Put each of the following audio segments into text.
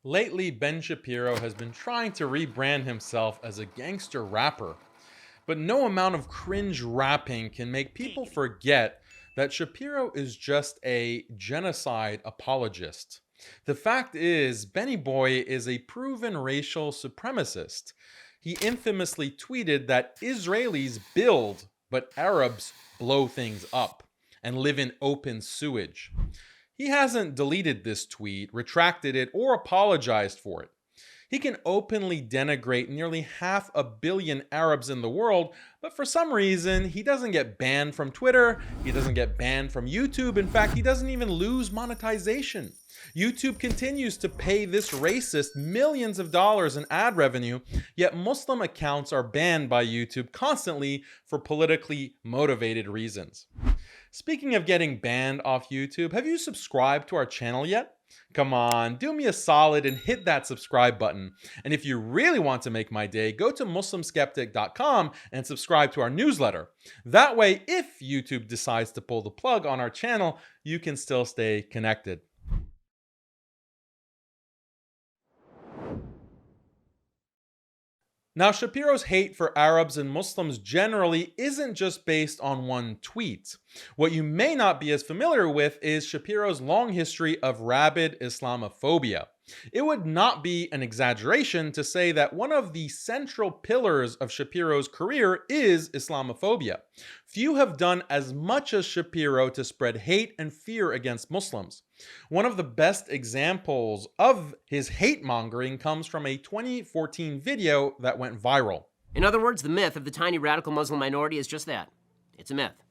Lately, Ben Shapiro has been trying to rebrand himself as a gangster rapper, but no amount of cringe rapping can make people forget that Shapiro is just a genocide apologist. The fact is, Benny Boy is a proven racial supremacist. He infamously tweeted that Israelis build, but Arabs blow things up and live in open sewage. He hasn't deleted this tweet, retracted it, or apologized for it. He can openly denigrate nearly 500 million Arabs in the world, but for some reason, he doesn't get banned from Twitter, he doesn't get banned from YouTube. In fact, he doesn't even lose monetization. YouTube continues to pay this racist millions of dollars in ad revenue, yet Muslim accounts are banned by YouTube constantly for politically motivated reasons. Speaking of getting banned off YouTube, have you subscribed to our channel yet? Come on, do me a solid and hit that subscribe button. And if you really want to make my day, go to muslimskeptic.com and subscribe to our newsletter. That way, if YouTube decides to pull the plug on our channel, you can still stay connected. Now, Shapiro's hate for Arabs and Muslims generally isn't just based on one tweet. What you may not be as familiar with is Shapiro's long history of rabid Islamophobia. It would not be an exaggeration to say that one of the central pillars of Shapiro's career is Islamophobia. Few have done as much as Shapiro to spread hate and fear against Muslims. One of the best examples of his hate mongering comes from a 2014 video that went viral. In other words, the myth of the tiny radical Muslim minority is just that. It's a myth.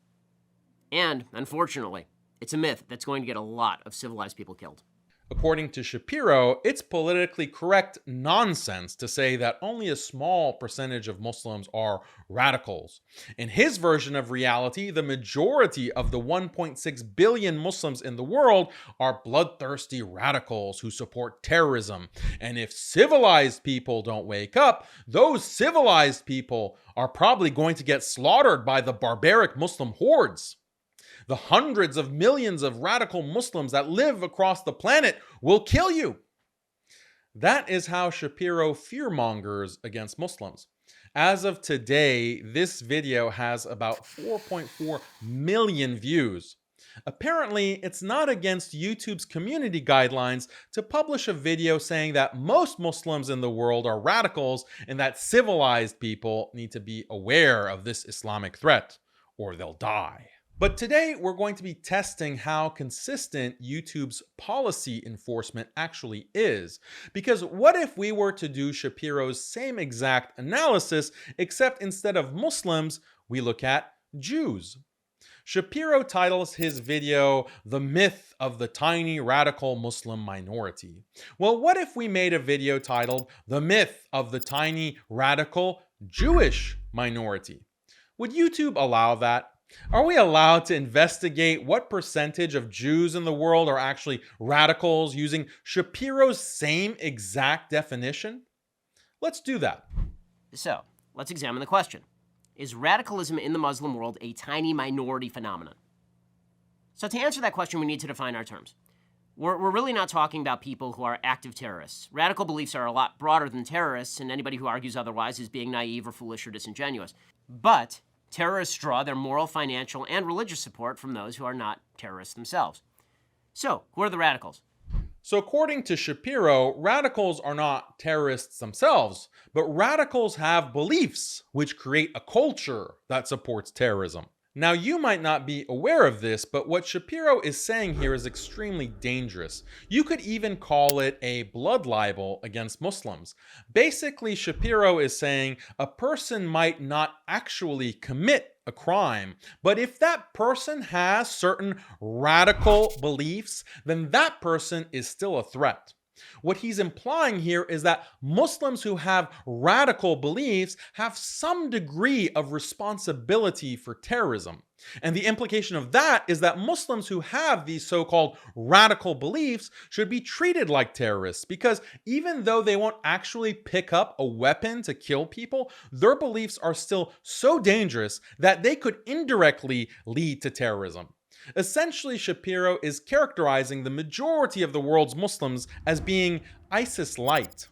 And, unfortunately, it's a myth that's going to get a lot of civilized people killed. According to Shapiro, it's politically correct nonsense to say that only a small percentage of Muslims are radicals. In his version of reality, the majority of the 1.6 billion Muslims in the world are bloodthirsty radicals who support terrorism. And if civilized people don't wake up, those civilized people are probably going to get slaughtered by the barbaric Muslim hordes. The hundreds of millions of radical Muslims that live across the planet will kill you. That is how Shapiro fearmongers against Muslims. As of today, this video has about 4.4 million views. Apparently, it's not against YouTube's community guidelines to publish a video saying that most Muslims in the world are radicals and that civilized people need to be aware of this Islamic threat or they'll die. But today we're going to be testing how consistent YouTube's policy enforcement actually is. Because what if we were to do Shapiro's same exact analysis, except instead of Muslims, we look at Jews? Shapiro titles his video, "The Myth of the Tiny Radical Muslim Minority." Well, what if we made a video titled, "The Myth of the Tiny Radical Jewish Minority"? Would YouTube allow that? Are we allowed to investigate what percentage of Jews in the world are actually radicals using Shapiro's same exact definition? Let's do that. So, let's examine the question. Is radicalism in the Muslim world a tiny minority phenomenon? So to answer that question, we need to define our terms. We're really not talking about people who are active terrorists. Radical beliefs are a lot broader than terrorists, and anybody who argues otherwise is being naive or foolish or disingenuous. But terrorists draw their moral, financial, and religious support from those who are not terrorists themselves. So, who are the radicals? So according to Shapiro, radicals are not terrorists themselves, but radicals have beliefs which create a culture that supports terrorism. Now, you might not be aware of this, but what Shapiro is saying here is extremely dangerous. You could even call it a blood libel against Muslims. Basically, Shapiro is saying a person might not actually commit a crime, but if that person has certain radical beliefs, then that person is still a threat. What he's implying here is that Muslims who have radical beliefs have some degree of responsibility for terrorism. And the implication of that is that Muslims who have these so-called radical beliefs should be treated like terrorists, because even though they won't actually pick up a weapon to kill people, their beliefs are still so dangerous that they could indirectly lead to terrorism. Essentially, Shapiro is characterizing the majority of the world's Muslims as being ISIS-light.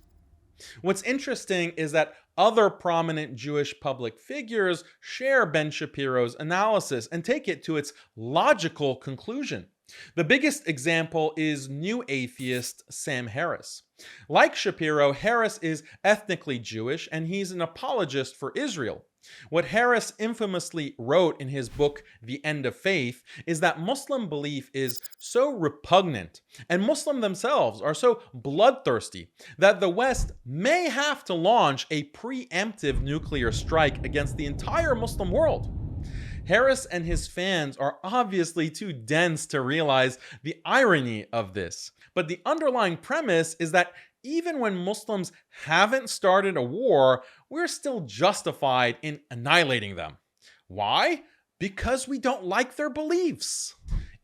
What's interesting is that other prominent Jewish public figures share Ben Shapiro's analysis and take it to its logical conclusion. The biggest example is new atheist Sam Harris. Like Shapiro, Harris is ethnically Jewish and he's an apologist for Israel. What Harris infamously wrote in his book, The End of Faith, is that Muslim belief is so repugnant, and Muslims themselves are so bloodthirsty, that the West may have to launch a preemptive nuclear strike against the entire Muslim world. Harris and his fans are obviously too dense to realize the irony of this, but the underlying premise is that even when Muslims haven't started a war, we're still justified in annihilating them. Why? Because we don't like their beliefs.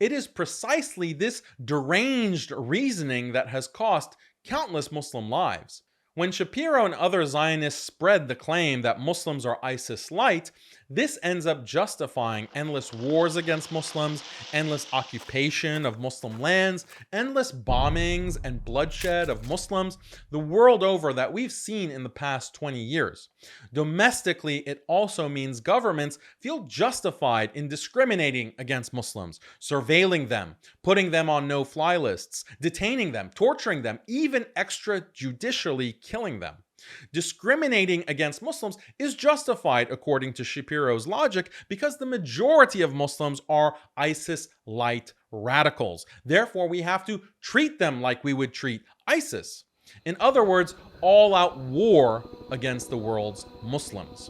It is precisely this deranged reasoning that has cost countless Muslim lives. When Shapiro and other Zionists spread the claim that Muslims are ISIS-light, this ends up justifying endless wars against Muslims, endless occupation of Muslim lands, endless bombings and bloodshed of Muslims the world over that we've seen in the past 20 years. Domestically, it also means governments feel justified in discriminating against Muslims, surveilling them, putting them on no-fly lists, detaining them, torturing them, even extrajudicially killing them. Discriminating against Muslims is justified according to Shapiro's logic because the majority of Muslims are ISIS-light radicals. Therefore, we have to treat them like we would treat ISIS. In other words, all-out war against the world's Muslims.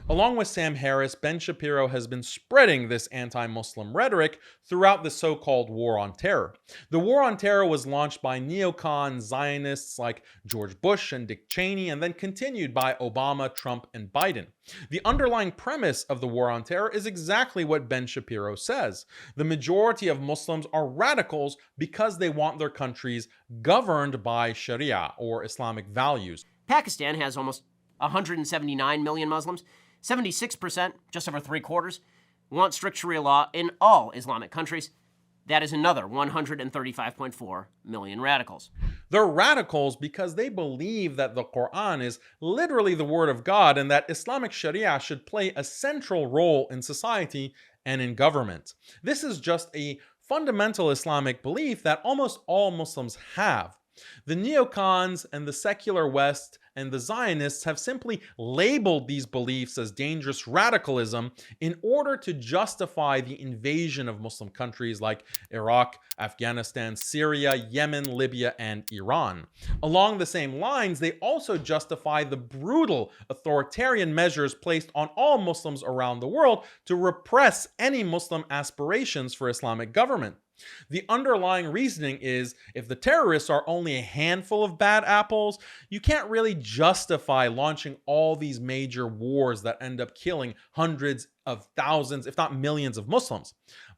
Along with Sam Harris, Ben Shapiro has been spreading this anti-Muslim rhetoric throughout the so-called War on Terror. The War on Terror was launched by neocon Zionists like George Bush and Dick Cheney, and then continued by Obama, Trump, and Biden. The underlying premise of the War on Terror is exactly what Ben Shapiro says. The majority of Muslims are radicals because they want their countries governed by Sharia, or Islamic values. Pakistan has almost 179 million Muslims. 76%, just over 3/4, want strict Sharia law in all Islamic countries. That is another 135.4 million radicals. They're radicals because they believe that the Quran is literally the word of God and that Islamic Sharia should play a central role in society and in government. This is just a fundamental Islamic belief that almost all Muslims have. The neocons and the secular West and the Zionists have simply labeled these beliefs as dangerous radicalism in order to justify the invasion of Muslim countries like Iraq, Afghanistan, Syria, Yemen, Libya, and Iran. Along the same lines, they also justify the brutal authoritarian measures placed on all Muslims around the world to repress any Muslim aspirations for Islamic government. The underlying reasoning is if the terrorists are only a handful of bad apples, you can't really justify launching all these major wars that end up killing hundreds of thousands, if not millions of Muslims.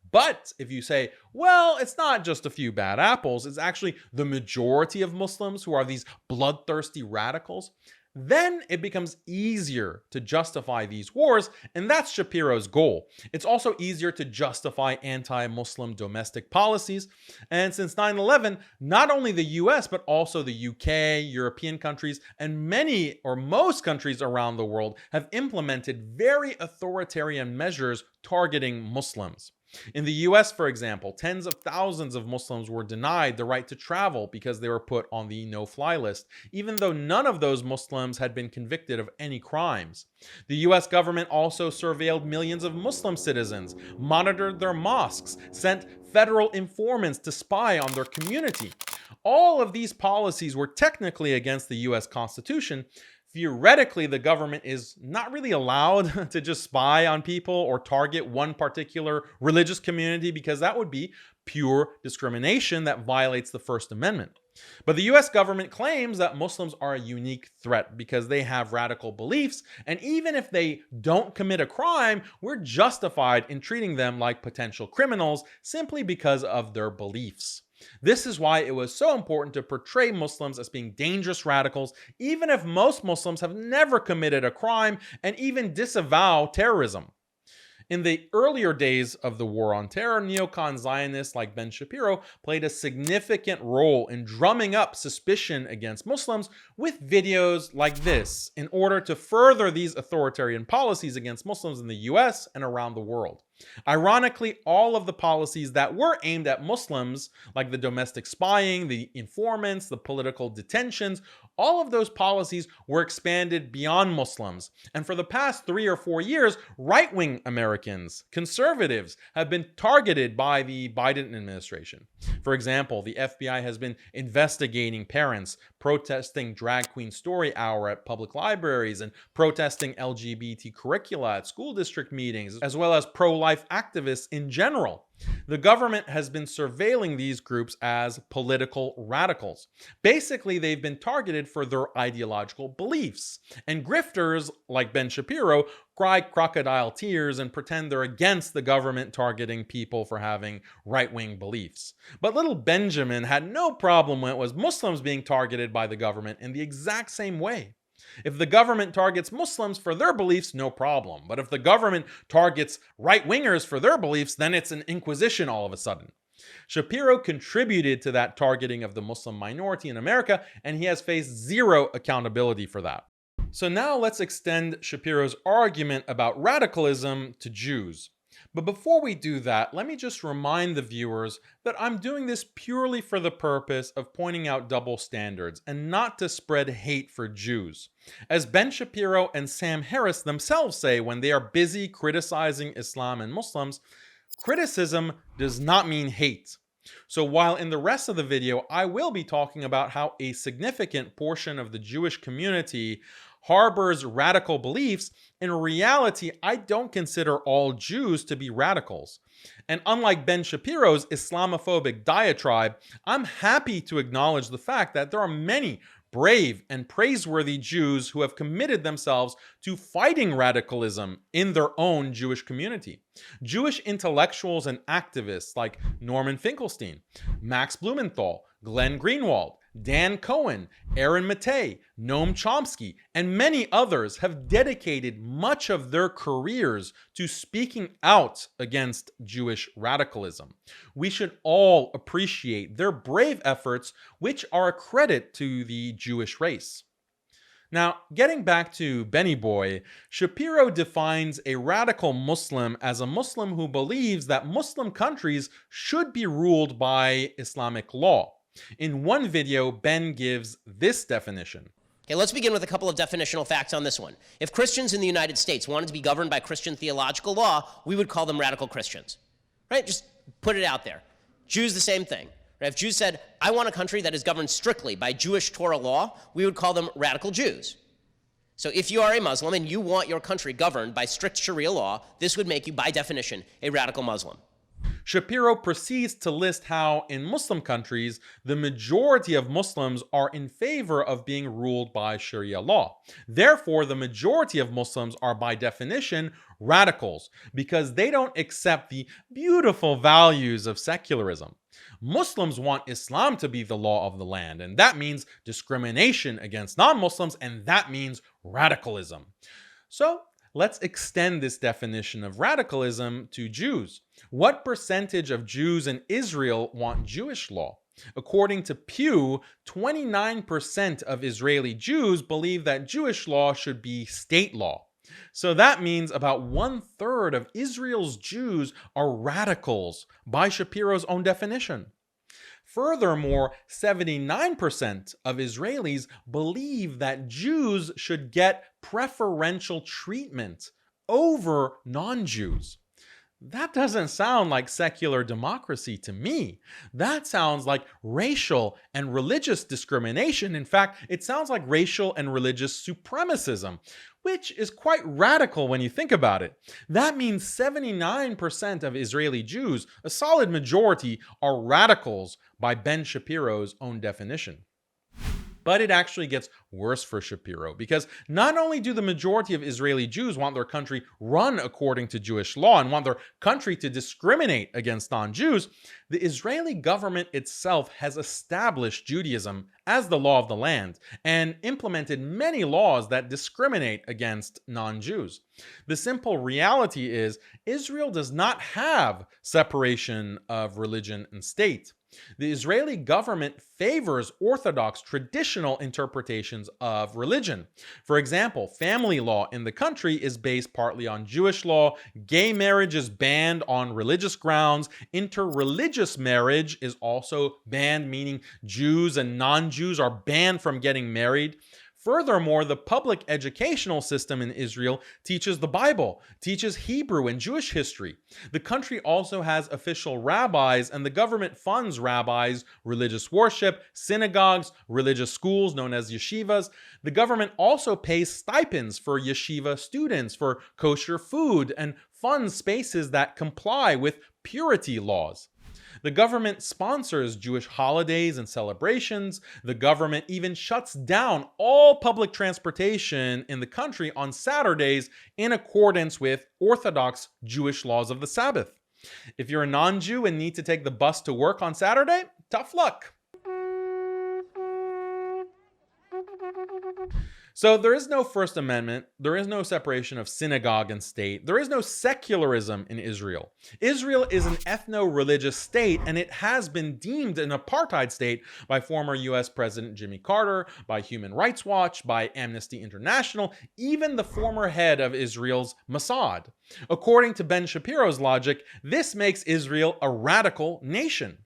But if you say, well, it's not just a few bad apples, it's actually the majority of Muslims who are these bloodthirsty radicals, then it becomes easier to justify these wars, and that's Shapiro's goal. It's also easier to justify anti-Muslim domestic policies, and since 9/11, not only the US, but also the UK, European countries, and many or most countries around the world have implemented very authoritarian measures targeting Muslims. In the US, for example, tens of thousands of Muslims were denied the right to travel because they were put on the no-fly list, even though none of those Muslims had been convicted of any crimes. The US government also surveilled millions of Muslim citizens, monitored their mosques, sent federal informants to spy on their community. All of these policies were technically against the US Constitution. Theoretically, the government is not really allowed to just spy on people or target one particular religious community because that would be pure discrimination that violates the First Amendment. But the US government claims that Muslims are a unique threat because they have radical beliefs, and even if they don't commit a crime, we're justified in treating them like potential criminals simply because of their beliefs. This is why it was so important to portray Muslims as being dangerous radicals, even if most Muslims have never committed a crime and even disavow terrorism. In the earlier days of the War on Terror, neocon Zionists like Ben Shapiro played a significant role in drumming up suspicion against Muslims with videos like this in order to further these authoritarian policies against Muslims in the US and around the world. Ironically, all of the policies that were aimed at Muslims, like the domestic spying, the informants, the political detentions, all of those policies were expanded beyond Muslims. And for the past 3 or 4 years, right-wing Americans, conservatives, have been targeted by the Biden administration. For example, the FBI has been investigating parents protesting Drag Queen Story Hour at public libraries and protesting LGBT curricula at school district meetings, as well as pro-life activists in general. The government has been surveilling these groups as political radicals. Basically, they've been targeted for their ideological beliefs. And grifters like Ben Shapiro cry crocodile tears and pretend they're against the government targeting people for having right-wing beliefs. But little Benjamin had no problem when it was Muslims being targeted by the government in the exact same way. If the government targets Muslims for their beliefs, no problem. But if the government targets right-wingers for their beliefs, then it's an inquisition all of a sudden. Shapiro contributed to that targeting of the Muslim minority in America, and he has faced zero accountability for that. So now let's extend Shapiro's argument about radicalism to Jews. But before we do that, let me just remind the viewers that I'm doing this purely for the purpose of pointing out double standards and not to spread hate for Jews. As Ben Shapiro and Sam Harris themselves say when they are busy criticizing Islam and Muslims, criticism does not mean hate. So while in the rest of the video I will be talking about how a significant portion of the Jewish community harbors radical beliefs, in reality, I don't consider all Jews to be radicals. And unlike Ben Shapiro's Islamophobic diatribe, I'm happy to acknowledge the fact that there are many brave and praiseworthy Jews who have committed themselves to fighting radicalism in their own Jewish community. Jewish intellectuals and activists like Norman Finkelstein, Max Blumenthal, Glenn Greenwald, Dan Cohen, Aaron Mattei, Noam Chomsky, and many others have dedicated much of their careers to speaking out against Jewish radicalism. We should all appreciate their brave efforts, which are a credit to the Jewish race. Now, getting back to Benny Boy, Shapiro defines a radical Muslim as a Muslim who believes that Muslim countries should be ruled by Islamic law. In one video, Ben gives this definition. Okay, let's begin with a couple of definitional facts on this one. If Christians in the United States wanted to be governed by Christian theological law, we would call them radical Christians. Right? Just put it out there. Jews, the same thing. Right? If Jews said, I want a country that is governed strictly by Jewish Torah law, we would call them radical Jews. So if you are a Muslim and you want your country governed by strict Sharia law, this would make you, by definition, a radical Muslim. Shapiro proceeds to list how, in Muslim countries, the majority of Muslims are in favor of being ruled by Sharia law. Therefore, the majority of Muslims are, by definition, radicals, because they don't accept the beautiful values of secularism. Muslims want Islam to be the law of the land, and that means discrimination against non-Muslims, and that means radicalism. So, let's extend this definition of radicalism to Jews. What percentage of Jews in Israel want Jewish law? According to Pew, 29% of Israeli Jews believe that Jewish law should be state law. So that means about 1/3 of Israel's Jews are radicals by Shapiro's own definition. Furthermore, 79% of Israelis believe that Jews should get preferential treatment over non-Jews. That doesn't sound like secular democracy to me. That sounds like racial and religious discrimination. In fact, it sounds like racial and religious supremacism, which is quite radical when you think about it. That means 79% of Israeli Jews, a solid majority, are radicals by Ben Shapiro's own definition. But it actually gets worse for Shapiro, because not only do the majority of Israeli Jews want their country run according to Jewish law and want their country to discriminate against non-Jews, the Israeli government itself has established Judaism as the law of the land and implemented many laws that discriminate against non-Jews. The simple reality is Israel does not have separation of religion and state. The Israeli government favors orthodox traditional interpretations of religion. For example, family law in the country is based partly on Jewish law, gay marriage is banned on religious grounds, interreligious marriage is also banned, meaning Jews and non-Jews are banned from getting married. Furthermore, the public educational system in Israel teaches the Bible, teaches Hebrew and Jewish history. The country also has official rabbis, and the government funds rabbis, religious worship, synagogues, religious schools known as yeshivas. The government also pays stipends for yeshiva students for kosher food and funds spaces that comply with purity laws. The government sponsors Jewish holidays and celebrations. The government even shuts down all public transportation in the country on Saturdays in accordance with Orthodox Jewish laws of the Sabbath. If you're a non-Jew and need to take the bus to work on Saturday, tough luck. So there is no First Amendment, there is no separation of synagogue and state, there is no secularism in Israel. Israel is an ethno-religious state, and it has been deemed an apartheid state by former US President Jimmy Carter, by Human Rights Watch, by Amnesty International, even the former head of Israel's Mossad. According to Ben Shapiro's logic, this makes Israel a radical nation.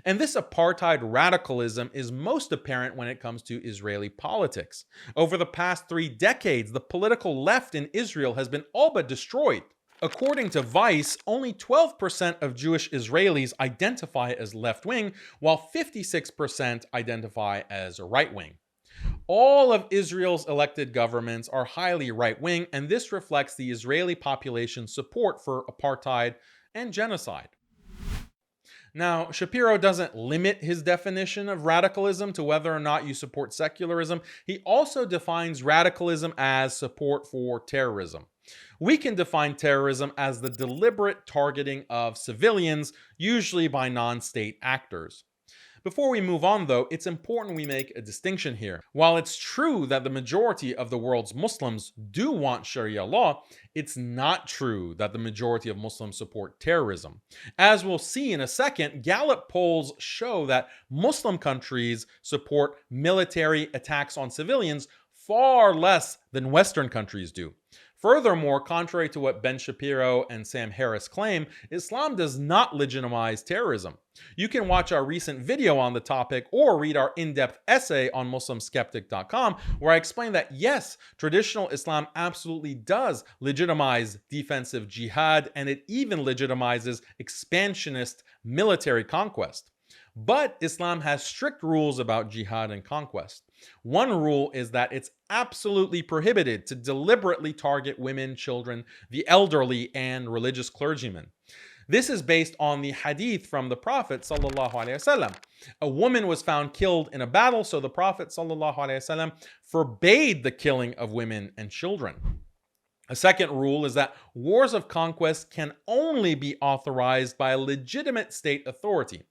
And this apartheid radicalism is most apparent when it comes to Israeli politics. Over the past 3 decades, the political left in Israel has been all but destroyed. According to Vice, only 12% of Jewish Israelis identify as left-wing, while 56% identify as right-wing. All of Israel's elected governments are highly right-wing, and this reflects the Israeli population's support for apartheid and genocide. Now, Shapiro doesn't limit his definition of radicalism to whether or not you support secularism. He also defines radicalism as support for terrorism. We can define terrorism as the deliberate targeting of civilians, usually by non-state actors. Before we move on, though, it's important we make a distinction here. While it's true that the majority of the world's Muslims do want Sharia law, it's not true that the majority of Muslims support terrorism. As we'll see in a second, Gallup polls show that Muslim countries support military attacks on civilians far less than Western countries do. Furthermore, contrary to what Ben Shapiro and Sam Harris claim, Islam does not legitimize terrorism. You can watch our recent video on the topic or read our in-depth essay on MuslimSkeptic.com, where I explain that yes, traditional Islam absolutely does legitimize defensive jihad, and it even legitimizes expansionist military conquest. But Islam has strict rules about jihad and conquest. One rule is that it's absolutely prohibited to deliberately target women, children, the elderly, and religious clergymen. This is based on the hadith from the Prophet ﷺ. A woman was found killed in a battle, so the Prophet ﷺ forbade the killing of women and children. A second rule is that wars of conquest can only be authorized by a legitimate state authority.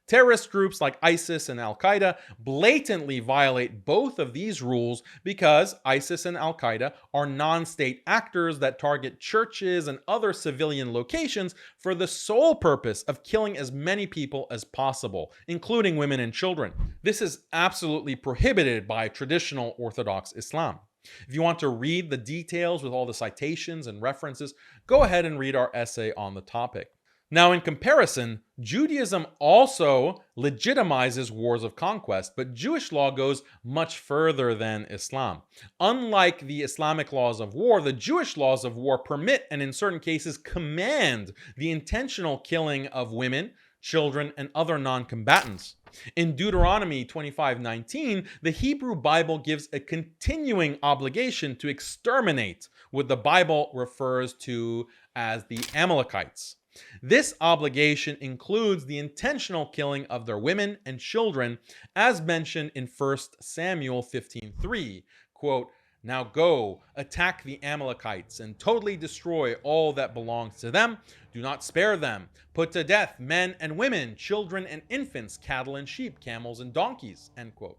Terrorist groups like ISIS and Al-Qaeda blatantly violate both of these rules because ISIS and Al-Qaeda are non-state actors that target churches and other civilian locations for the sole purpose of killing as many people as possible, including women and children. This is absolutely prohibited by traditional Orthodox Islam. If you want to read the details with all the citations and references, go ahead and read our essay on the topic. Now, in comparison, Judaism also legitimizes wars of conquest, but Jewish law goes much further than Islam. Unlike the Islamic laws of war, the Jewish laws of war permit and in certain cases command the intentional killing of women, children, and other non-combatants. In Deuteronomy 25:19, the Hebrew Bible gives a continuing obligation to exterminate what the Bible refers to as the Amalekites. This obligation includes the intentional killing of their women and children, as mentioned in 1 Samuel 15:3. Quote, "Now go, attack the Amalekites and totally destroy all that belongs to them. Do not spare them. Put to death men and women, children and infants, cattle and sheep, camels and donkeys." End quote.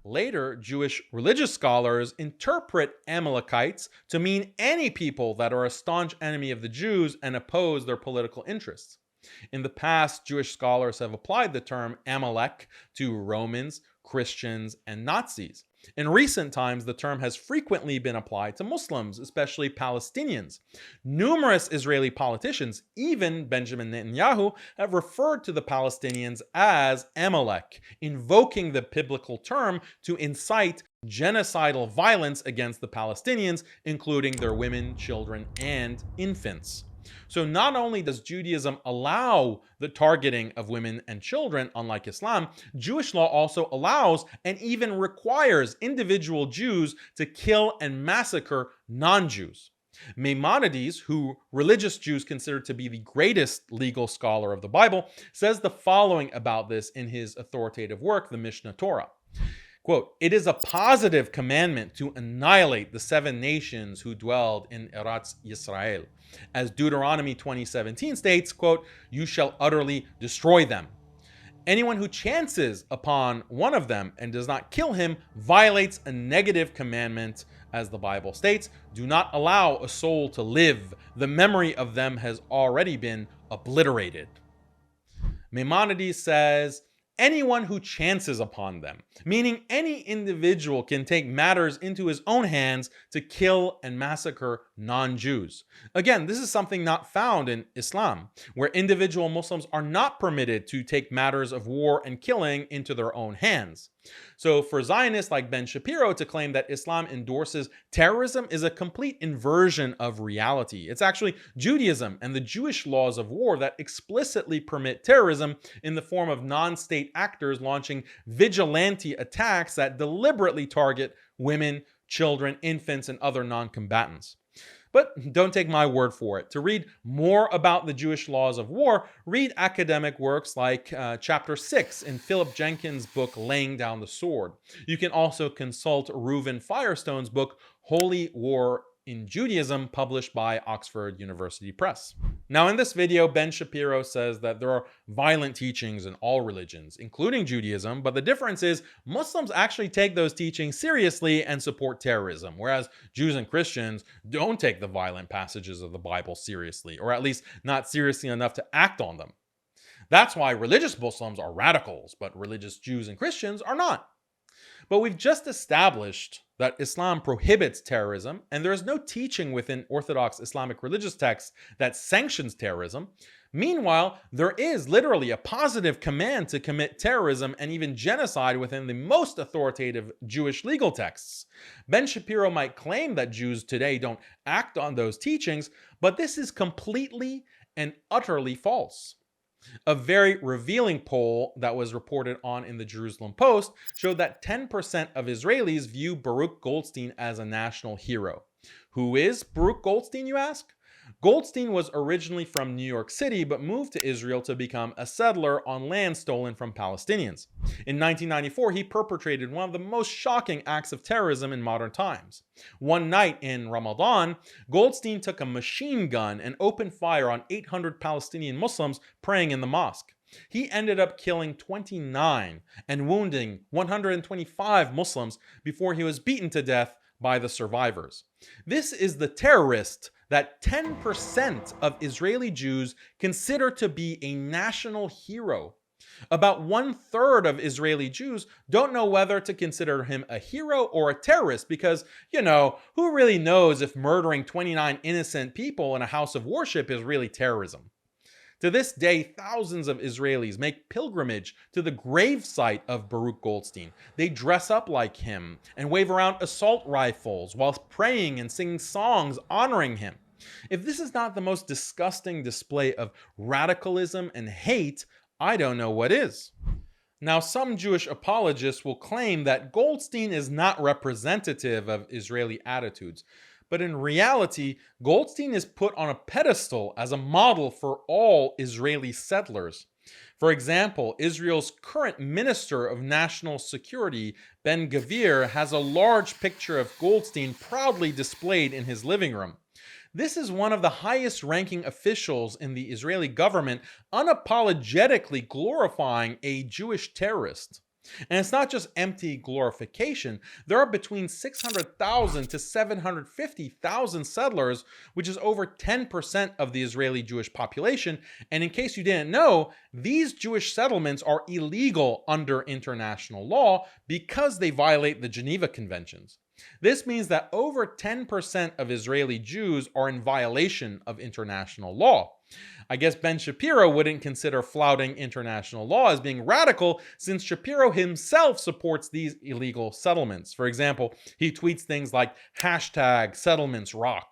Later, Jewish religious scholars interpret Amalekites to mean any people that are a staunch enemy of the Jews and oppose their political interests. In the past, Jewish scholars have applied the term Amalek to Romans, Christians, and Nazis. In recent times, the term has frequently been applied to Muslims, especially Palestinians. Numerous Israeli politicians, even Benjamin Netanyahu, have referred to the Palestinians as Amalek, invoking the biblical term to incite genocidal violence against the Palestinians, including their women, children, and infants. So not only does Judaism allow the targeting of women and children, unlike Islam, Jewish law also allows and even requires individual Jews to kill and massacre non-Jews. Maimonides, who religious Jews consider to be the greatest legal scholar of the Bible, says the following about this in his authoritative work, the Mishnah Torah. Quote, "It is a positive commandment to annihilate the 7 nations who dwelled in Eretz Yisrael. As Deuteronomy 20:17 states, quote, 'You shall utterly destroy them. Anyone who chances upon one of them and does not kill him violates a negative commandment. As the Bible states, do not allow a soul to live. The memory of them has already been obliterated.'" Maimonides says, anyone who chances upon them, meaning any individual can take matters into his own hands to kill and massacre non-Jews. Again, this is something not found in Islam, where individual Muslims are not permitted to take matters of war and killing into their own hands. So for Zionists like Ben Shapiro to claim that Islam endorses terrorism is a complete inversion of reality. It's actually Judaism and the Jewish laws of war that explicitly permit terrorism in the form of non-state actors launching vigilante attacks that deliberately target women, children, infants, and other non-combatants. But don't take my word for it. To read more about the Jewish laws of war, read academic works like Chapter 6 in Philip Jenkins' book, Laying Down the Sword. You can also consult Reuven Firestone's book, Holy War in Judaism, published by Oxford University Press. Now, in this video, Ben Shapiro says that there are violent teachings in all religions, including Judaism, but the difference is Muslims actually take those teachings seriously and support terrorism, whereas Jews and Christians don't take the violent passages of the Bible seriously, or at least not seriously enough to act on them. That's why religious Muslims are radicals, but religious Jews and Christians are not. But we've just established that Islam prohibits terrorism, and there is no teaching within Orthodox Islamic religious texts that sanctions terrorism. Meanwhile, there is literally a positive command to commit terrorism and even genocide within the most authoritative Jewish legal texts. Ben Shapiro might claim that Jews today don't act on those teachings, but this is completely and utterly false. A very revealing poll that was reported on in the Jerusalem Post showed that 10% of Israelis view Baruch Goldstein as a national hero. Who is Baruch Goldstein, you ask? Goldstein was originally from New York City, but moved to Israel to become a settler on land stolen from Palestinians. In 1994, he perpetrated one of the most shocking acts of terrorism in modern times. One night in Ramadan, Goldstein took a machine gun and opened fire on 800 Palestinian Muslims praying in the mosque. He ended up killing 29 and wounding 125 Muslims before he was beaten to death by the survivors. This is the terrorist that 10% of Israeli Jews consider to be a national hero. About 1/3 of Israeli Jews don't know whether to consider him a hero or a terrorist because, who really knows if murdering 29 innocent people in a house of worship is really terrorism? To this day, thousands of Israelis make pilgrimage to the gravesite of Baruch Goldstein. They dress up like him and wave around assault rifles while praying and singing songs honoring him. If this is not the most disgusting display of radicalism and hate, I don't know what is. Now, some Jewish apologists will claim that Goldstein is not representative of Israeli attitudes, But in reality, Goldstein is put on a pedestal as a model for all Israeli settlers. For example, Israel's current Minister of National Security, Ben Gvir, has a large picture of Goldstein proudly displayed in his living room. This is one of the highest ranking officials in the Israeli government unapologetically glorifying a Jewish terrorist. And it's not just empty glorification. There are between 600,000 to 750,000 settlers, which is over 10% of the Israeli Jewish population. And in case you didn't know, these Jewish settlements are illegal under international law because they violate the Geneva Conventions. This means that over 10% of Israeli Jews are in violation of international law. I guess Ben Shapiro wouldn't consider flouting international law as being radical, since Shapiro himself supports these illegal settlements. For example, he tweets things like #settlementsrock.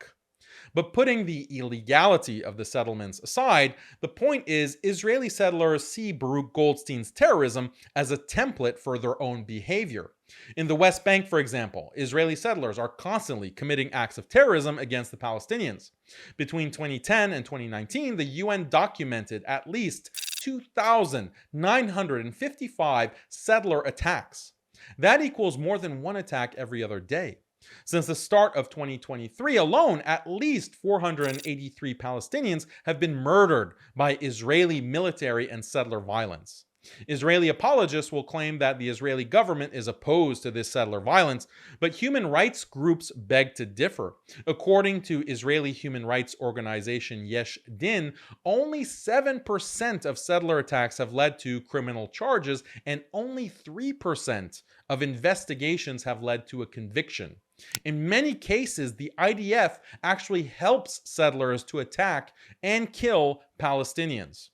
But putting the illegality of the settlements aside, the point is Israeli settlers see Baruch Goldstein's terrorism as a template for their own behavior. In the West Bank, for example, Israeli settlers are constantly committing acts of terrorism against the Palestinians. Between 2010 and 2019, the UN documented at least 2,955 settler attacks. That equals more than one attack every other day. Since the start of 2023 alone, at least 483 Palestinians have been murdered by Israeli military and settler violence. Israeli apologists will claim that the Israeli government is opposed to this settler violence, but human rights groups beg to differ. According to Israeli human rights organization Yesh Din, only 7% of settler attacks have led to criminal charges, and only 3% of investigations have led to a conviction. In many cases, the IDF actually helps settlers to attack and kill Palestinians.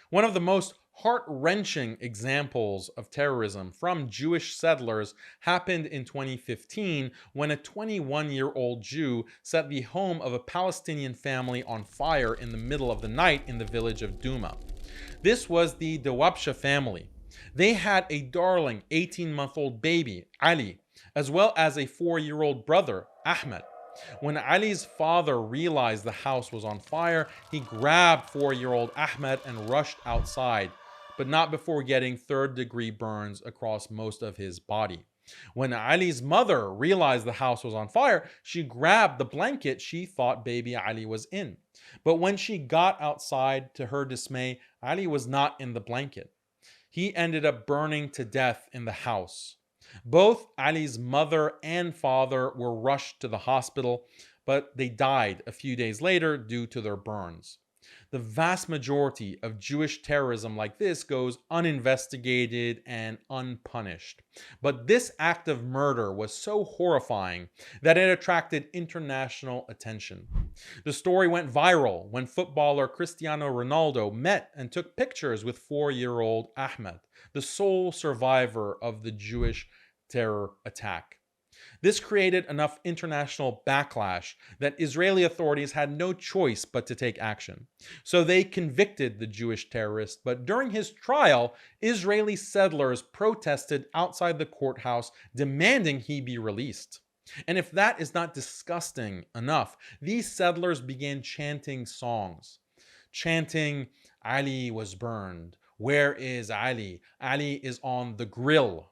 One of the most heart-wrenching examples of terrorism from Jewish settlers happened in 2015 when a 21-year-old Jew set the home of a Palestinian family on fire in the middle of the night in the village of Duma. This was the Dawabsha family. They had a darling 18-month-old baby, Ali, as well as a 4-year-old brother, Ahmed. When Ali's father realized the house was on fire, he grabbed 4-year-old Ahmed and rushed outside, but not before getting third-degree burns across most of his body. When Ali's mother realized the house was on fire, she grabbed the blanket she thought baby Ali was in. But when she got outside, to her dismay, Ali was not in the blanket. He ended up burning to death in the house. Both Ali's mother and father were rushed to the hospital, but they died a few days later due to their burns. The vast majority of Jewish terrorism like this goes uninvestigated and unpunished. But this act of murder was so horrifying that it attracted international attention. The story went viral when footballer Cristiano Ronaldo met and took pictures with 4-year-old Ahmed, the sole survivor of the Jewish terror attack. This created enough international backlash that Israeli authorities had no choice but to take action. So they convicted the Jewish terrorist, but during his trial, Israeli settlers protested outside the courthouse demanding he be released. And if that is not disgusting enough, these settlers began chanting songs. Chanting, Ali was burned. Where is Ali? Ali is on the grill.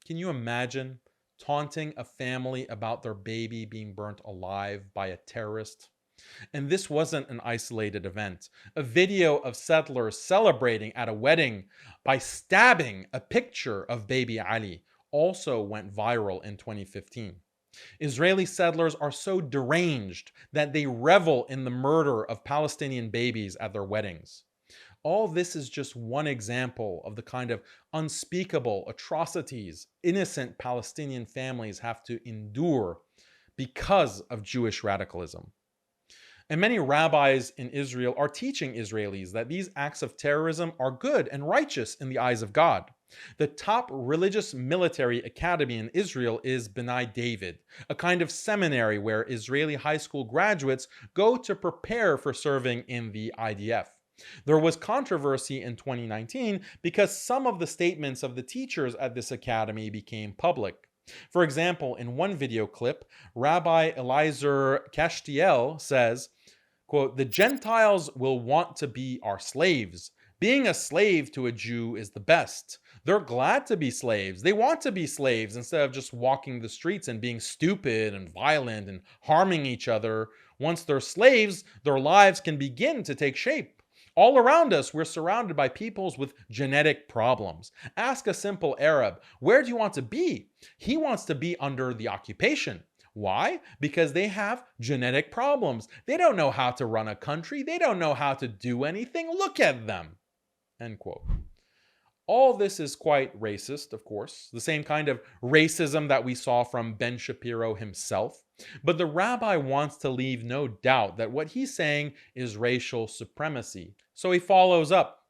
Can you imagine taunting a family about their baby being burnt alive by a terrorist? And this wasn't an isolated event. A video of settlers celebrating at a wedding by stabbing a picture of baby Ali also went viral in 2015. Israeli settlers are so deranged that they revel in the murder of Palestinian babies at their weddings. All this is just one example of the kind of unspeakable atrocities innocent Palestinian families have to endure because of Jewish radicalism. And many rabbis in Israel are teaching Israelis that these acts of terrorism are good and righteous in the eyes of God. The top religious military academy in Israel is B'nai David, a kind of seminary where Israeli high school graduates go to prepare for serving in the IDF. There was controversy in 2019 because some of the statements of the teachers at this academy became public. For example, in one video clip, Rabbi Eliezer Cashtiel says, quote, "The Gentiles will want to be our slaves. Being a slave to a Jew is the best. They're glad to be slaves. They want to be slaves instead of just walking the streets and being stupid and violent and harming each other. Once they're slaves, their lives can begin to take shape. All around us, we're surrounded by peoples with genetic problems. Ask a simple Arab, where do you want to be? He wants to be under the occupation. Why? Because they have genetic problems. They don't know how to run a country. They don't know how to do anything. Look at them." End quote. All this is quite racist, of course, the same kind of racism that we saw from Ben Shapiro himself. But the rabbi wants to leave no doubt that what he's saying is racial supremacy. So he follows up.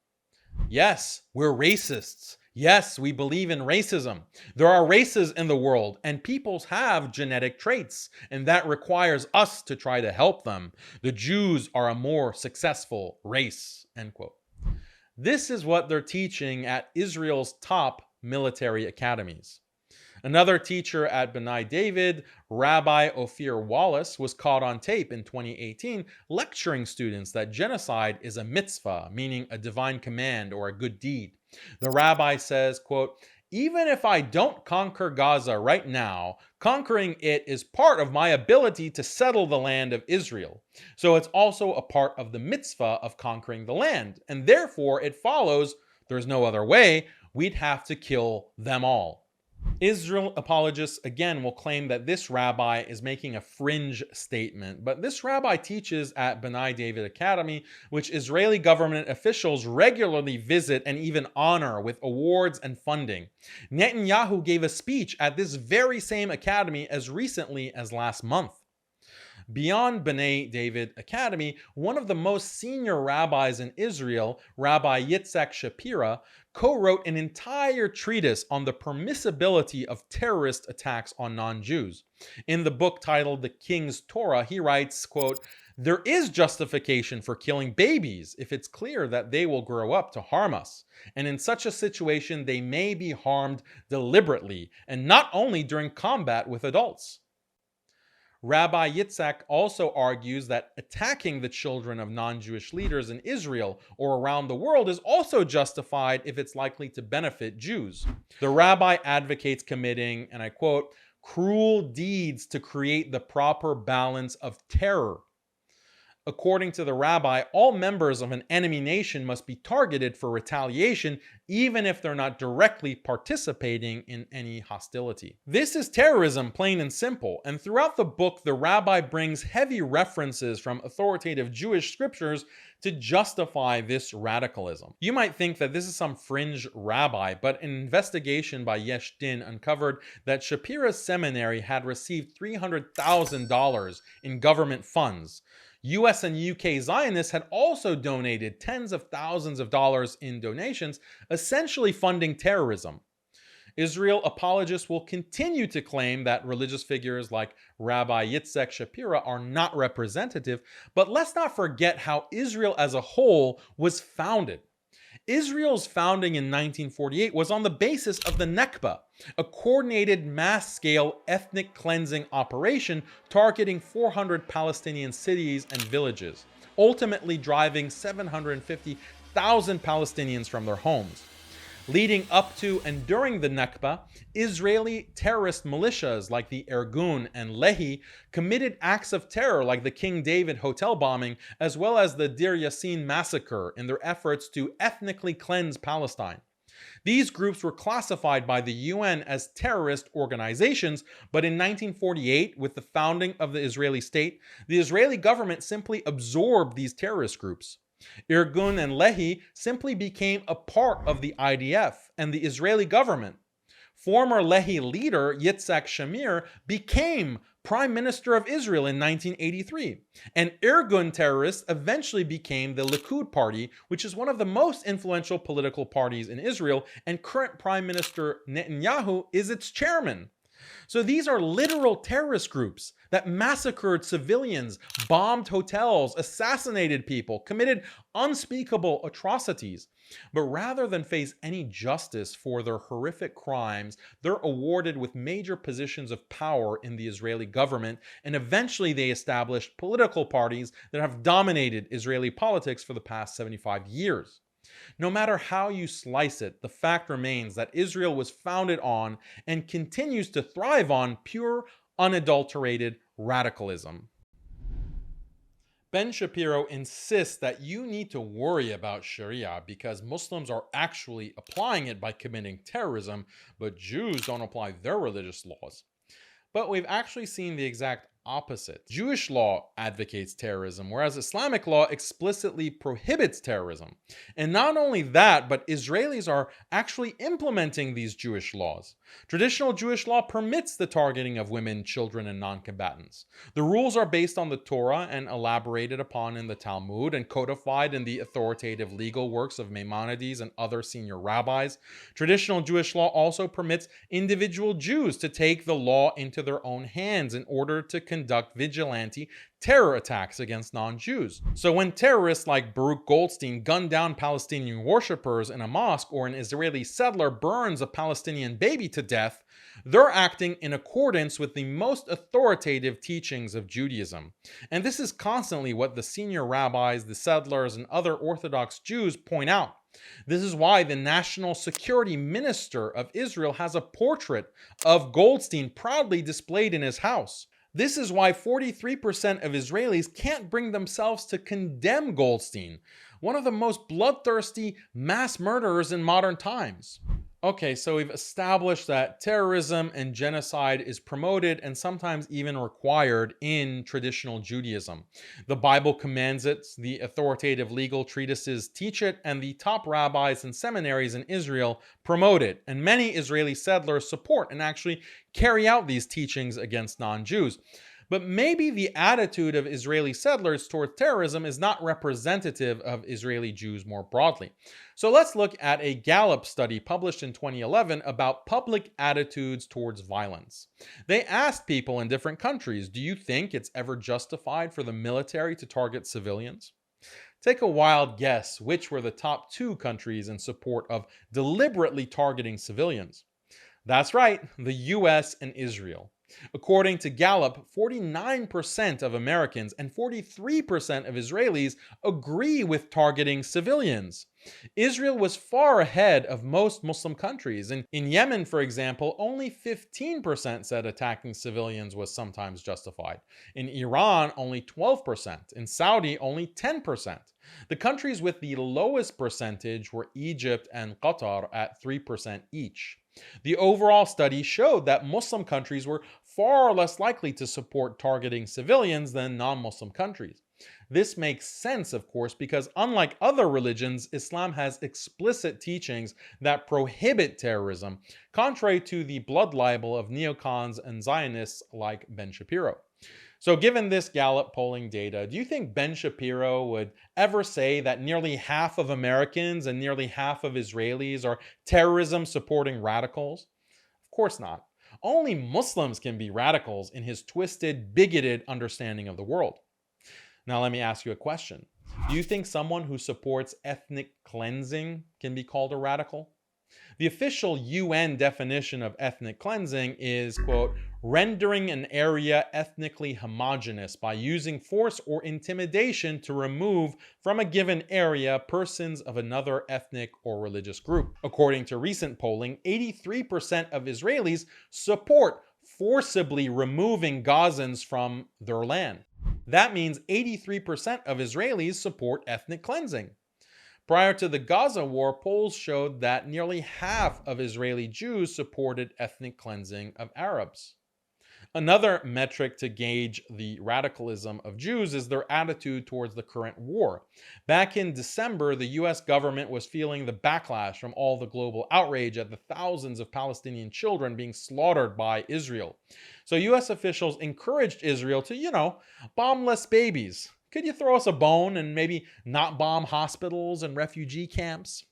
Yes, we're racists. Yes, we believe in racism. There are races in the world, and peoples have genetic traits, and that requires us to try to help them. The Jews are a more successful race. End quote. This is what they're teaching at Israel's top military academies. Another teacher at B'nai David, Rabbi Ophir Wallace, was caught on tape in 2018 lecturing students that genocide is a mitzvah, meaning a divine command or a good deed. The rabbi says, quote, "Even if I don't conquer Gaza right now, conquering it is part of my ability to settle the land of Israel. So it's also a part of the mitzvah of conquering the land. And therefore, it follows, there's no other way, we'd have to kill them all." Israel apologists again will claim that this rabbi is making a fringe statement, but this rabbi teaches at B'nai David Academy, which Israeli government officials regularly visit and even honor with awards and funding. Netanyahu gave a speech at this very same academy as recently as last month. Beyond B'nai David Academy, one of the most senior rabbis in Israel, Rabbi Yitzhak Shapiro, co-wrote an entire treatise on the permissibility of terrorist attacks on non-Jews. In the book titled The King's Torah, he writes, quote, "There is justification for killing babies if it's clear that they will grow up to harm us. And in such a situation, they may be harmed deliberately, and not only during combat with adults." Rabbi Yitzhak also argues that attacking the children of non-Jewish leaders in Israel or around the world is also justified if it's likely to benefit Jews. The rabbi advocates committing, and I quote, "cruel deeds to create the proper balance of terror." According to the rabbi, all members of an enemy nation must be targeted for retaliation, even if they're not directly participating in any hostility. This is terrorism, plain and simple, and throughout the book, the rabbi brings heavy references from authoritative Jewish scriptures to justify this radicalism. You might think that this is some fringe rabbi, but an investigation by Yesh Din uncovered that Shapiro's seminary had received $300,000 in government funds. US and UK Zionists had also donated tens of thousands of dollars in donations, essentially funding terrorism. Israel apologists will continue to claim that religious figures like Rabbi Yitzhak Shapiro are not representative, but let's not forget how Israel as a whole was founded. Israel's founding in 1948 was on the basis of the Nakba, a coordinated mass-scale ethnic cleansing operation targeting 400 Palestinian cities and villages, ultimately driving 750,000 Palestinians from their homes. Leading up to and during the Nakba, Israeli terrorist militias like the Irgun and Lehi committed acts of terror like the King David hotel bombing, as well as the Deir Yassin massacre in their efforts to ethnically cleanse Palestine. These groups were classified by the UN as terrorist organizations, but in 1948, with the founding of the Israeli state, the Israeli government simply absorbed these terrorist groups. Irgun and Lehi simply became a part of the IDF and the Israeli government. Former Lehi leader Yitzhak Shamir became Prime Minister of Israel in 1983, and Irgun terrorists eventually became the Likud party, which is one of the most influential political parties in Israel, and current Prime Minister Netanyahu is its chairman. So these are literal terrorist groups that massacred civilians, bombed hotels, assassinated people, committed unspeakable atrocities. But rather than face any justice for their horrific crimes, they're awarded with major positions of power in the Israeli government, and eventually they established political parties that have dominated Israeli politics for the past 75 years. No matter how you slice it, the fact remains that Israel was founded on and continues to thrive on pure, unadulterated radicalism. Ben Shapiro insists that you need to worry about Sharia because Muslims are actually applying it by committing terrorism, but Jews don't apply their religious laws. But we've actually seen the exact opposite. Jewish law advocates terrorism, whereas Islamic law explicitly prohibits terrorism. And not only that, but Israelis are actually implementing these Jewish laws. Traditional Jewish law permits the targeting of women, children, and non-combatants. The rules are based on the Torah and elaborated upon in the Talmud and codified in the authoritative legal works of Maimonides and other senior rabbis. Traditional Jewish law also permits individual Jews to take the law into their own hands in order to conduct vigilante terror attacks against non-Jews. So when terrorists like Baruch Goldstein gun down Palestinian worshippers in a mosque, or an Israeli settler burns a Palestinian baby to death, they're acting in accordance with the most authoritative teachings of Judaism. And this is constantly what the senior rabbis, the settlers, and other Orthodox Jews point out. This is why the National Security Minister of Israel has a portrait of Goldstein proudly displayed in his house. This is why 43% of Israelis can't bring themselves to condemn Goldstein, one of the most bloodthirsty mass murderers in modern times. Okay, so we've established that terrorism and genocide is promoted and sometimes even required in traditional Judaism. The Bible commands it, the authoritative legal treatises teach it, and the top rabbis and seminaries in Israel promote it. And many Israeli settlers support and actually carry out these teachings against non-Jews. But maybe the attitude of Israeli settlers towards terrorism is not representative of Israeli Jews more broadly. So let's look at a Gallup study published in 2011 about public attitudes towards violence. They asked people in different countries, do you think it's ever justified for the military to target civilians? Take a wild guess which were the top 2 countries in support of deliberately targeting civilians. That's right, the US and Israel. According to Gallup, 49% of Americans and 43% of Israelis agree with targeting civilians. Israel was far ahead of most Muslim countries. In Yemen, for example, only 15% said attacking civilians was sometimes justified. In Iran, only 12%. In Saudi, only 10%. The countries with the lowest percentage were Egypt and Qatar at 3% each. The overall study showed that Muslim countries were far less likely to support targeting civilians than non-Muslim countries. This makes sense, of course, because unlike other religions, Islam has explicit teachings that prohibit terrorism, contrary to the blood libel of neocons and Zionists like Ben Shapiro. So given this Gallup polling data, do you think Ben Shapiro would ever say that nearly half of Americans and nearly half of Israelis are terrorism-supporting radicals? Of course not. Only Muslims can be radicals in his twisted, bigoted understanding of the world. Now let me ask you a question. Do you think someone who supports ethnic cleansing can be called a radical? The official UN definition of ethnic cleansing is, quote, rendering an area ethnically homogeneous by using force or intimidation to remove from a given area persons of another ethnic or religious group. According to recent polling, 83% of Israelis support forcibly removing Gazans from their land. That means 83% of Israelis support ethnic cleansing. Prior to the Gaza war, polls showed that nearly half of Israeli Jews supported ethnic cleansing of Arabs. Another metric to gauge the radicalism of Jews is their attitude towards the current war. Back in December, the US government was feeling the backlash from all the global outrage at the thousands of Palestinian children being slaughtered by Israel. So US officials encouraged Israel to, bomb less babies. Could you throw us a bone and maybe not bomb hospitals and refugee camps?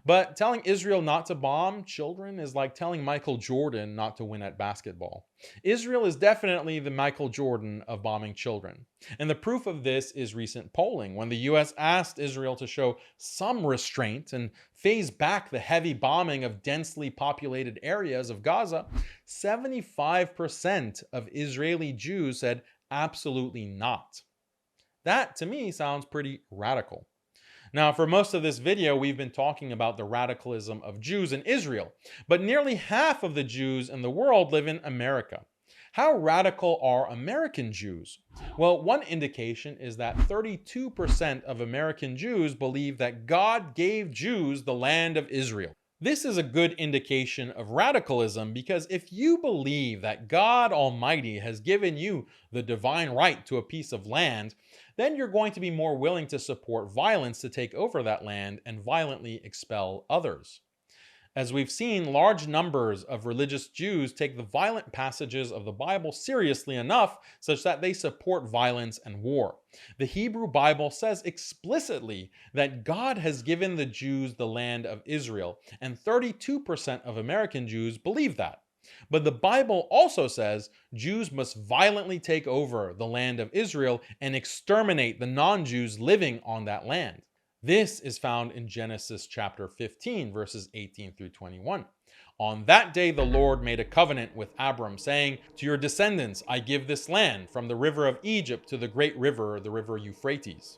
But telling Israel not to bomb children is like telling Michael Jordan not to win at basketball. Israel is definitely the Michael Jordan of bombing children. And the proof of this is recent polling, when the US asked Israel to show some restraint and phase back the heavy bombing of densely populated areas of Gaza. 75% of Israeli Jews said absolutely not. That, to me, sounds pretty radical. Now, for most of this video, we've been talking about the radicalism of Jews in Israel, but nearly half of the Jews in the world live in America. How radical are American Jews? Well, one indication is that 32% of American Jews believe that God gave Jews the land of Israel. This is a good indication of radicalism because if you believe that God Almighty has given you the divine right to a piece of land, then you're going to be more willing to support violence to take over that land and violently expel others. As we've seen, large numbers of religious Jews take the violent passages of the Bible seriously enough such that they support violence and war. The Hebrew Bible says explicitly that God has given the Jews the land of Israel, and 32% of American Jews believe that. But the Bible also says Jews must violently take over the land of Israel and exterminate the non-Jews living on that land. This is found in Genesis chapter 15, verses 18 through 21. On that day the Lord made a covenant with Abram, saying, "To your descendants I give this land, from the river of Egypt to the great river, the river Euphrates."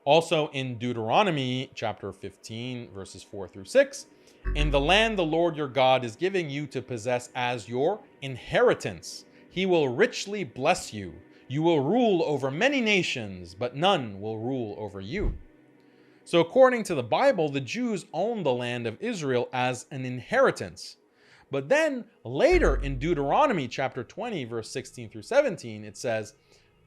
Also in Deuteronomy chapter 15, verses 4 through 6, "In the land the Lord your God is giving you to possess as your inheritance, he will richly bless you. You will rule over many nations, but none will rule over you." So according to the Bible, the Jews owned the land of Israel as an inheritance. But then later in Deuteronomy chapter 20, verse 16 through 17, it says,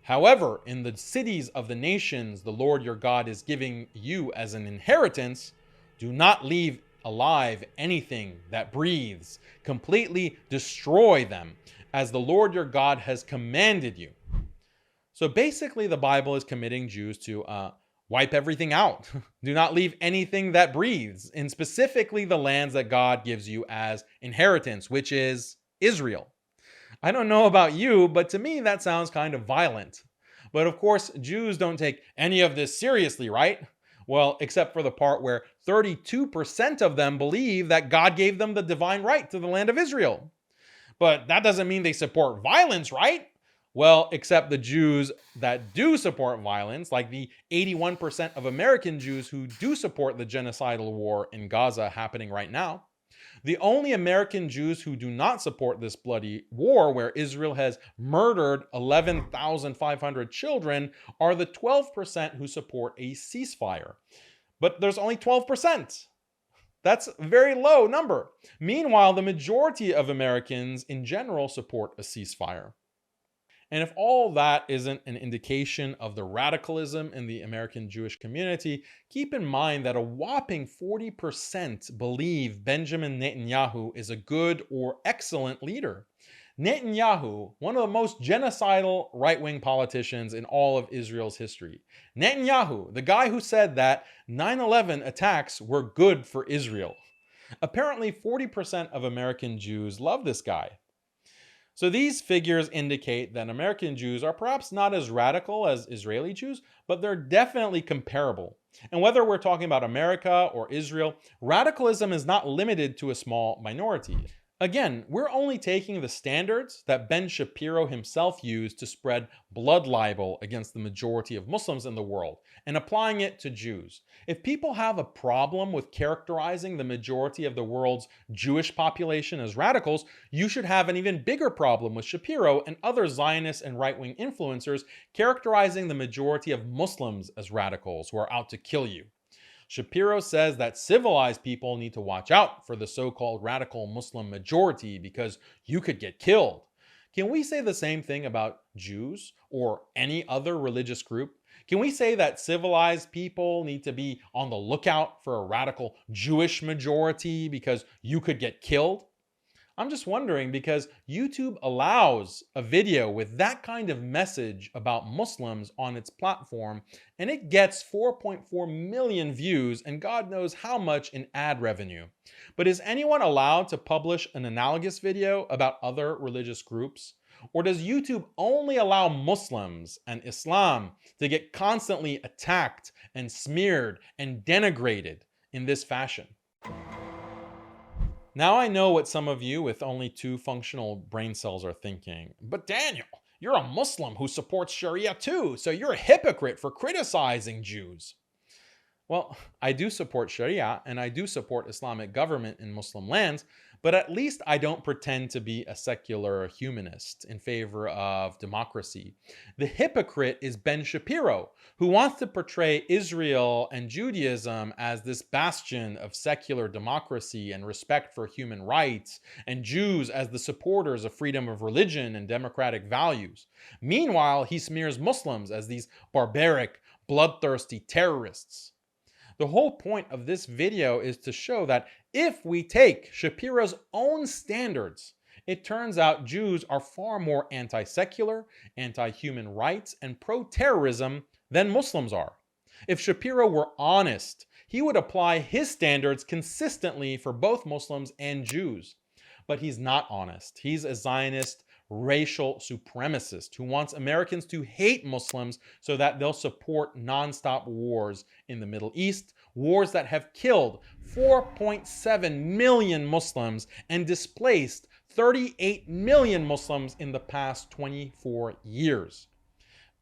"However, in the cities of the nations the Lord your God is giving you as an inheritance, do not leave alive anything that breathes. Completely destroy them, as the Lord your God has commanded you." So basically, the Bible is committing Jews to wipe everything out. Do not leave anything that breathes, and specifically the lands that God gives you as inheritance, which is Israel. I don't know about you, but to me that sounds kind of violent. But of course, Jews don't take any of this seriously, right? Well, except for the part where 32% of them believe that God gave them the divine right to the land of Israel. But that doesn't mean they support violence, right? Well, except the Jews that do support violence, like the 81% of American Jews who do support the genocidal war in Gaza happening right now. The only American Jews who do not support this bloody war, where Israel has murdered 11,500 children, are the 12% who support a ceasefire. But there's only 12%. That's a very low number. Meanwhile, the majority of Americans in general support a ceasefire. And if all that isn't an indication of the radicalism in the American Jewish community, keep in mind that a whopping 40% believe Benjamin Netanyahu is a good or excellent leader. Netanyahu, one of the most genocidal right-wing politicians in all of Israel's history. Netanyahu, the guy who said that 9/11 attacks were good for Israel. Apparently, 40% of American Jews love this guy. So these figures indicate that American Jews are perhaps not as radical as Israeli Jews, but they're definitely comparable. And whether we're talking about America or Israel, radicalism is not limited to a small minority. Again, we're only taking the standards that Ben Shapiro himself used to spread blood libel against the majority of Muslims in the world and applying it to Jews. If people have a problem with characterizing the majority of the world's Jewish population as radicals, you should have an even bigger problem with Shapiro and other Zionist and right-wing influencers characterizing the majority of Muslims as radicals who are out to kill you. Shapiro says that civilized people need to watch out for the so-called radical Muslim majority because you could get killed. Can we say the same thing about Jews or any other religious group? Can we say that civilized people need to be on the lookout for a radical Jewish majority because you could get killed? I'm just wondering because YouTube allows a video with that kind of message about Muslims on its platform, and it gets 4.4 million views and God knows how much in ad revenue. But is anyone allowed to publish an analogous video about other religious groups? Or does YouTube only allow Muslims and Islam to get constantly attacked and smeared and denigrated in this fashion? Now I know what some of you with only 2 functional brain cells are thinking. But Daniel, you're a Muslim who supports Sharia too, so you're a hypocrite for criticizing Jews. Well, I do support Sharia and I do support Islamic government in Muslim lands, but at least I don't pretend to be a secular humanist in favor of democracy. The hypocrite is Ben Shapiro, who wants to portray Israel and Judaism as this bastion of secular democracy and respect for human rights, and Jews as the supporters of freedom of religion and democratic values. Meanwhile, he smears Muslims as these barbaric, bloodthirsty terrorists. The whole point of this video is to show that if we take Shapiro's own standards, it turns out Jews are far more anti-secular, anti-human rights, and pro-terrorism than Muslims are. If Shapiro were honest, he would apply his standards consistently for both Muslims and Jews. But he's not honest. He's a Zionist racial supremacist who wants Americans to hate Muslims so that they'll support nonstop wars in the Middle East, wars that have killed 4.7 million Muslims and displaced 38 million Muslims in the past 24 years.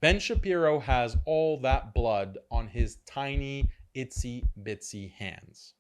Ben Shapiro has all that blood on his tiny, itsy bitsy hands.